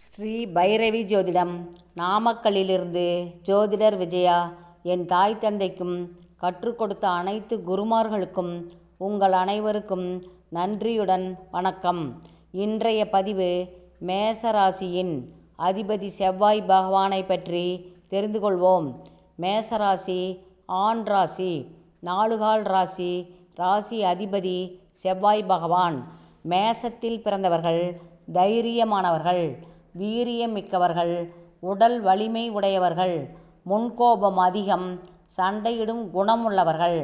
ஸ்ரீ பைரவி ஜோதிடம் நாமக்கல்லிலிருந்து ஜோதிடர் விஜயா. என் தாய் தந்தைக்கும் கற்றுக் கொடுத்த அனைத்து குருமார்களுக்கும் உங்கள் அனைவருக்கும் நன்றியுடன் வணக்கம். இன்றைய பதிவு மேசராசியின் அதிபதி செவ்வாய் பகவானை பற்றி தெரிந்து கொள்வோம். மேசராசி ஆண் ராசி, நாலுகால் ராசி. ராசி அதிபதி செவ்வாய் பகவான். மேசத்தில் பிறந்தவர்கள் தைரியமானவர்கள், வீரியம் மிக்கவர்கள், உடல் வலிமை உடையவர்கள், முன்கோபம் அதிகம், சண்டையிடும் குணமுள்ளவர்கள்.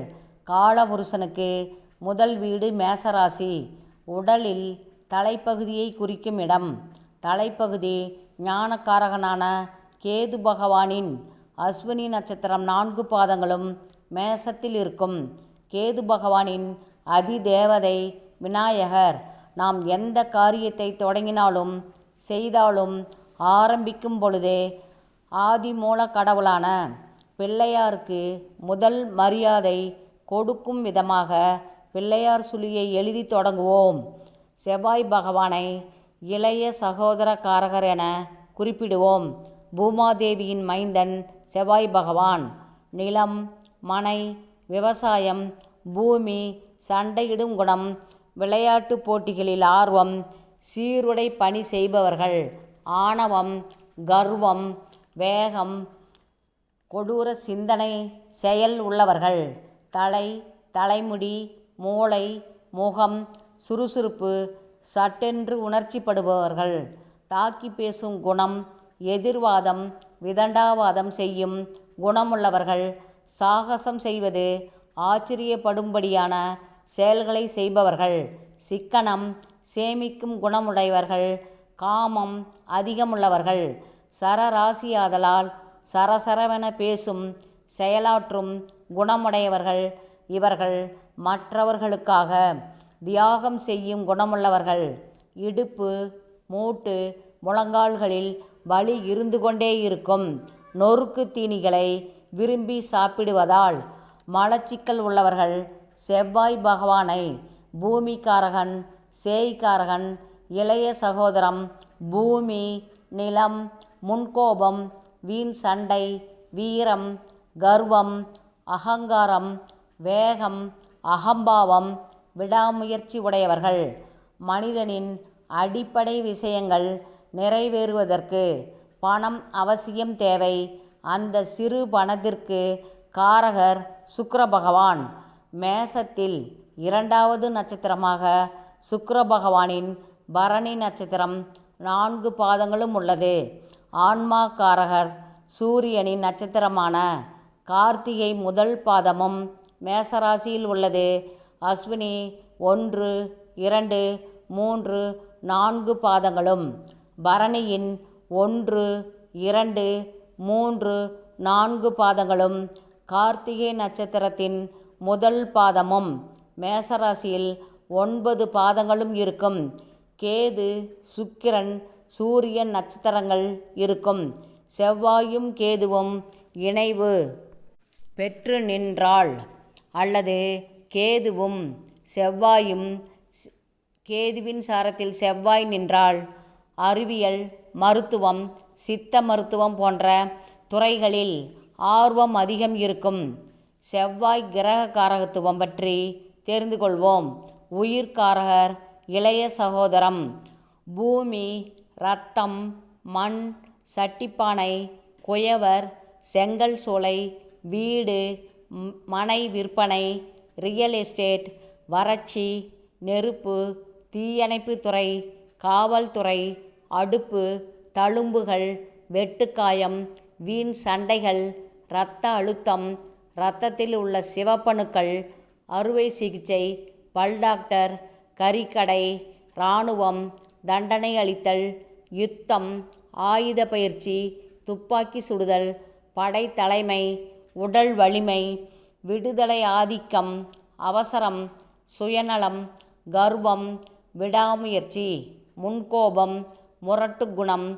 காலபுருஷனுக்கு முதல் வீடு மேசராசி. உடலில் தலைப்பகுதியை குறிக்கும் இடம். தலைப்பகுதி ஞானக்காரகனான கேது பகவானின் அஸ்வினி நட்சத்திரம் 4 பாதங்களும் மேசத்தில் இருக்கும். கேது பகவானின் அதிதேவதை விநாயகர். நாம் எந்த காரியத்தை தொடங்கினாலும் செய்தாலும் ஆரம்பிக்கும் பொழுதே ஆதிமூல கடவுளான பிள்ளையாருக்கு முதல் மரியாதை கொடுக்கும் விதமாக பிள்ளையார் சுழியை எழுதி தொடங்குவோம். செவ்வாய் பகவானை இளைய சகோதர காரகர் என குறிப்பிடுவோம். பூமாதேவியின் மைந்தன் செவ்வாய் பகவான். நிலம், மனை, விவசாயம், பூமி, சண்டையிடும் குணம், விளையாட்டு போட்டிகளில் ஆர்வம், சீருடை பணி செய்பவர்கள், ஆணவம், கர்வம், வேகம், கொடூர சிந்தனை செயல் உள்ளவர்கள். தலை, தலைமுடி, மூளை, முகம், சுறுசுறுப்பு, சட்டென்று உணர்ச்சிப்படுபவர்கள். தாக்கி பேசும் குணம், எதிர்வாதம், விதண்டாவாதம் செய்யும் குணமுள்ளவர்கள். சாகசம் செய்வது, ஆச்சரியப்படும்படியான செயல்களை செய்பவர்கள். சிக்கனம், சேமிக்கும் குணமுடையவர்கள். காமம் அதிகமுள்ளவர்கள். சரராசியாதலால் சரசரவென பேசும் செயலாற்றும் குணமுடையவர்கள். இவர்கள் மற்றவர்களுக்காக தியாகம் செய்யும் குணமுள்ளவர்கள். இடுப்பு, மூட்டு, முழங்கால்களில் வலி இருந்து கொண்டே இருக்கும். நொறுக்கு தீனிகளை விரும்பி சாப்பிடுவதால் மலச்சிக்கல் உள்ளவர்கள். செவ்வாய் பகவானை பூமிக்காரகன், சேய்காரகன், இளைய சகோதரம், பூமி, நிலம், முன்கோபம், வீண் சண்டை, வீரம், கர்வம், அகங்காரம், வேகம், அகம்பாவம், விடாமுயற்சி உடையவர்கள். மனிதனின் அடிப்படை விஷயங்கள் நிறைவேறுவதற்கு பணம் அவசியம் தேவை. அந்த சிறு பணத்திற்கு காரகர் சுக்கிர பகவான். மேசத்தில் 2வது நட்சத்திரமாக சுக்கிர பகவானின் பரணி நட்சத்திரம் 4 பாதங்களும் உள்ளது. ஆன்மா காரகர் சூரியனின் நட்சத்திரமான கார்த்திகை முதல் பாதமும் மேசராசியில் உள்ளது. அஸ்வினி 1, 2, 3, 4 பாதங்களும், பரணியின் 1, 2, 3, 4 பாதங்களும், கார்த்திகை நட்சத்திரத்தின் முதல் பாதமும் மேசராசியில் 9 பாதங்களும் இருக்கும். கேது, சுக்கிரன், சூரியன் நட்சத்திரங்கள் இருக்கும். செவ்வாயும் கேதுவும் இணைவு பெற்று நின்றால் அல்லது கேதுவும் செவ்வாயும் கேதுவின் சாரத்தில் செவ்வாய் நின்றால் அறிவியல், மருத்துவம், சித்த மருத்துவம் போன்ற துறைகளில் ஆர்வம் அதிகம் இருக்கும். செவ்வாய் கிரக காரகத்துவம் பற்றி தெரிந்து கொள்வோம். உயிர்காரகர் இளைய சகோதரம். பூமி, இரத்தம், மண், சட்டிப்பானை, குயவர், செங்கல் சூளை, வீடு, மனை விற்பனை, ரியல் எஸ்டேட், வறட்சி, நெருப்பு, தீயணைப்பு துறை, காவல்துறை, அடுப்பு, தழும்புகள், வெட்டுக்காயம், வீண் சண்டைகள், இரத்த அழுத்தம், இரத்தத்தில் உள்ள சிவப்பணுக்கள், அறுவை சிகிச்சை, பல் டாக்டர், கறிக்கடை, இராணுவம், தண்டனை அளித்தல், யுத்தம், ஆயுத பயிற்சி, துப்பாக்கி சுடுதல், படைத்தலைமை, உடல் வலிமை, விடுதலை ஆதிக்கம், அவசரம், சுயநலம், கர்வம், விடாமுயற்சி, முன்கோபம், முரட்டு குணம்,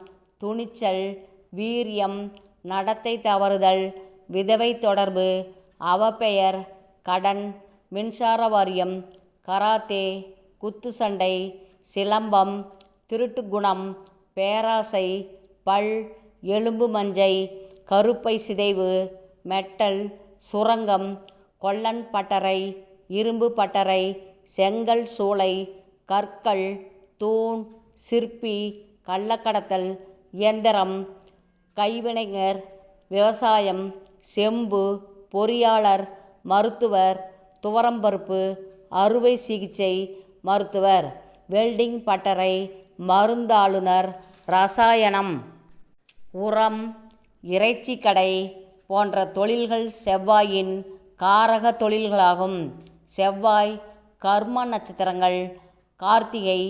துணிச்சல், வீரியம், நடத்தை தவறுதல், விதவை தொடர்பு, அவப்பெயர், கடன், மின்சார வாரியம், கராத்தே, குத்துச்சண்டை, சிலம்பம், திருட்டு குணம், பேராசை, பல், எலும்பு மஞ்சை, கருப்பை சிதைவு, மெட்டல், சுரங்கம், கொல்லன் பட்டறை, இரும்பு பட்டறை, செங்கல் சூளை, கற்கள், தூண், சிற்பி, கள்ளக்கடத்தல், இயந்திரம், கைவினைஞர், விவசாயம், செம்பு, பொறியாளர், மருத்துவர், துவரம்பருப்பு, அறுவை சிகிச்சை மருத்துவர், வெல்டிங் பட்டறை, மருந்தாளுநர், ரசாயனம், உரம், இறைச்சி கடை போன்ற தொழில்கள் செவ்வாயின் காரக தொழில்களாகும். செவ்வாய் கர்ம நட்சத்திரங்கள் கார்த்திகை,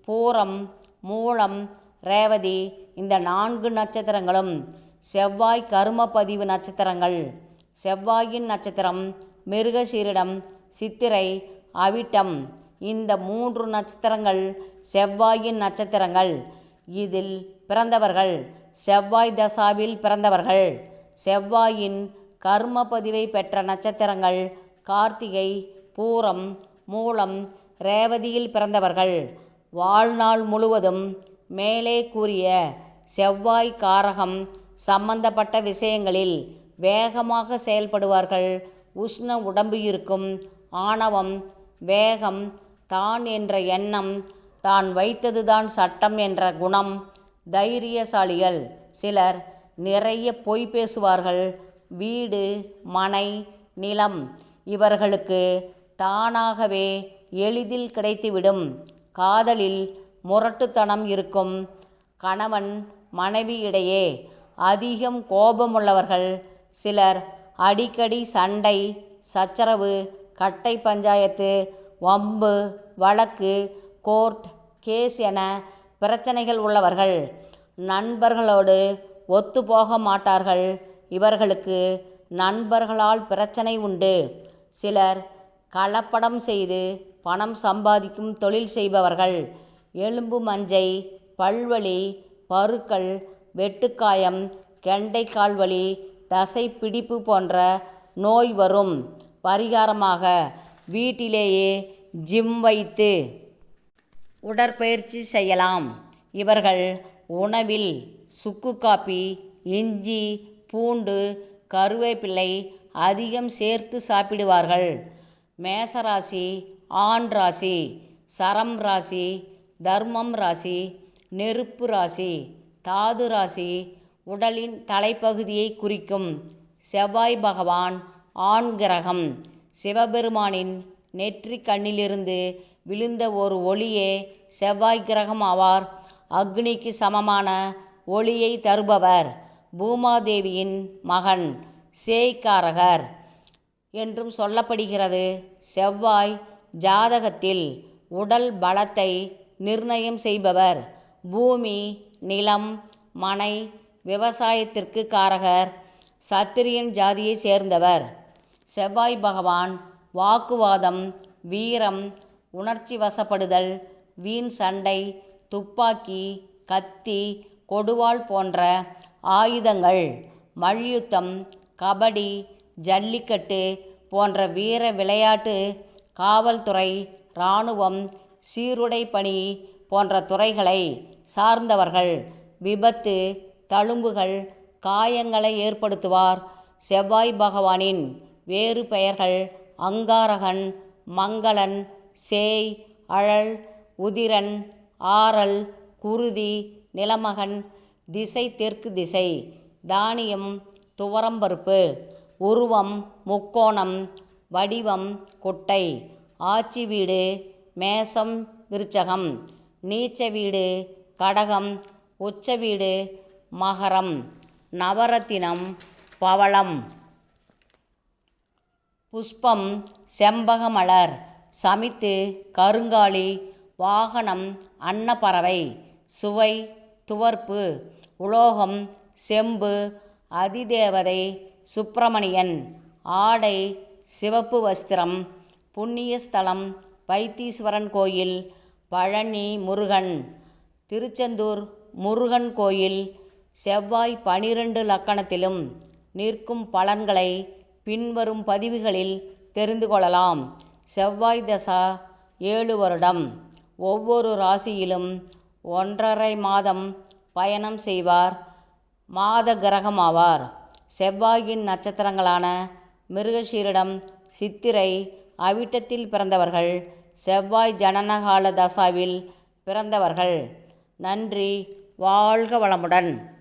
பூரம், மூலம், ரேவதி இந்த 4 நட்சத்திரங்களும் செவ்வாய் கர்ம பதிவு நட்சத்திரங்கள். செவ்வாயின் நட்சத்திரம் மிருகசீரிடம், சித்திரை, அவிட்டம் இந்த 3 நட்சத்திரங்கள் செவ்வாயின் நட்சத்திரங்கள். இதில் பிறந்தவர்கள் செவ்வாய் தசாவில் பிறந்தவர்கள். செவ்வாயின் கர்ம பதிவை பெற்ற நட்சத்திரங்கள் கார்த்திகை, பூரம், மூலம், ரேவதியில் பிறந்தவர்கள். வாழ்நாள் முழுவதும் மேலே கூறிய செவ்வாய் காரகம் சம்பந்தப்பட்ட விஷயங்களில் வேகமாக செயல்படுவார்கள். உஷ்ண உடம்பு இருக்கும். ஆணவம், வேகம், தான் என்ற எண்ணம், தான் வைத்ததுதான் சட்டம் என்ற குணம், தைரியசாலிகள். சிலர் நிறைய பொய் பேசுவார்கள். வீடு, மனை, நிலம் இவர்களுக்கு தானாகவே எளிதில் கிடைத்துவிடும். காதலில் முரட்டுத்தனம் இருக்கும். கணவன் மனைவி இடையே அதிகம் கோபமுள்ளவர்கள். சிலர் அடிக்கடி சண்டை, சச்சரவு, கட்டை பஞ்சாயத்து, வம்பு, வழக்கு, கோர்ட் கேஸ் என பிரச்சனைகள் உள்ளவர்கள். நண்பர்களோடு ஒத்து போக மாட்டார்கள். இவர்களுக்கு நண்பர்களால் பிரச்சனை உண்டு. சிலர் கலப்படம் செய்து பணம் சம்பாதிக்கும் தொழில் செய்பவர்கள். எலும்பு மஞ்சை, பல்வலி, பருக்கள், வெட்டுக்காயம், கெண்டைக்கால் வலி, தசை பிடிப்பு போன்ற நோய் வரும். பரிகாரமாக வீட்டிலேயே ஜிம் வைத்து உடற்பயிற்சி செய்யலாம். இவர்கள் உணவில் சுக்கு காப்பி, இஞ்சி, பூண்டு, கருவேப்பிள்ளை அதிகம் சேர்த்து சாப்பிடுவார்கள். மேசராசி, ஆண் ராசி, சரம் ராசி, தர்மம் ராசி, நெருப்பு ராசி, தாது ராசி உடலின் தலைப்பகுதியை குறிக்கும். செவ்வாய் பகவான் ஆண் கிரகம். சிவபெருமானின் நெற்றி கண்ணிலிருந்து விழுந்த ஒரு ஒளியே செவ்வாய் கிரகம் ஆவார். அக்னிக்கு சமமான ஒளியை தருபவர். பூமாதேவியின் மகன், சேய்க்காரகர் என்றும் சொல்லப்படுகிறது. செவ்வாய் ஜாதகத்தில் உடல் பலத்தை நிர்ணயம் செய்பவர். பூமி, நிலம், மனை, விவசாயத்திற்கு காரகர். சத்திரியன் ஜாதியை சேர்ந்தவர். செவ்வாய் பகவான் வாக்குவாதம், வீரம், உணர்ச்சி வசப்படுதல், வீண் சண்டை, துப்பாக்கி, கத்தி, கொடுவாள் போன்ற ஆயுதங்கள், மல்யுத்தம், கபடி, ஜல்லிக்கட்டு போன்ற வீர விளையாட்டு, காவல்துறை, இராணுவம், சீருடை பணி போன்ற துறைகளை சார்ந்தவர்கள். விபத்து, தழும்புகள், காயங்களை ஏற்படுத்துவார். செவ்வாய் பகவானின் வேறு பெயர்கள் அங்காரகன், மங்களன், சேய், அழல், உதிரன், ஆரல், குருதி, நிலமகன். திசை தெற்கு திசை. தானியம் துவரம்பருப்பு. உருவம் முக்கோணம். வடிவம் குட்டை. ஆட்சி வீடு மேசம் விருச்சகம். நீச்ச வீடு கடகம். உச்ச வீடு மகரம். நவரத்தினம் பவளம். புஷ்பம் செம்பகமலர். சமித்து கருங்காலி. வாகனம் அன்னப்பறவை. சுவை துவர்ப்பு. உலோகம் செம்பு. அதிதேவதை சுப்பிரமணியன். ஆடை சிவப்பு வஸ்திரம். புண்ணிய ஸ்தலம் வைத்தீஸ்வரன் கோயில், பழனி முருகன். திருச்செந்தூர் முருகன் கோயில். செவ்வாய் 12 லக்கணத்திலும் நிற்கும் பலன்களை பின்வரும் பதிவுகளில் தெரிந்து கொள்ளலாம். செவ்வாய் தசா 7 வருடம். ஒவ்வொரு ராசியிலும் 1½ மாதம் பயணம் செய்வார். மாத கிரகமாவார். செவ்வாயின் நட்சத்திரங்களான மிருகசீரிடம், சித்திரை, அவிட்டத்தில் பிறந்தவர்கள் செவ்வாய் ஜனனகால தசாவில் பிறந்தவர்கள். நன்றி. வாழ்க வளமுடன்.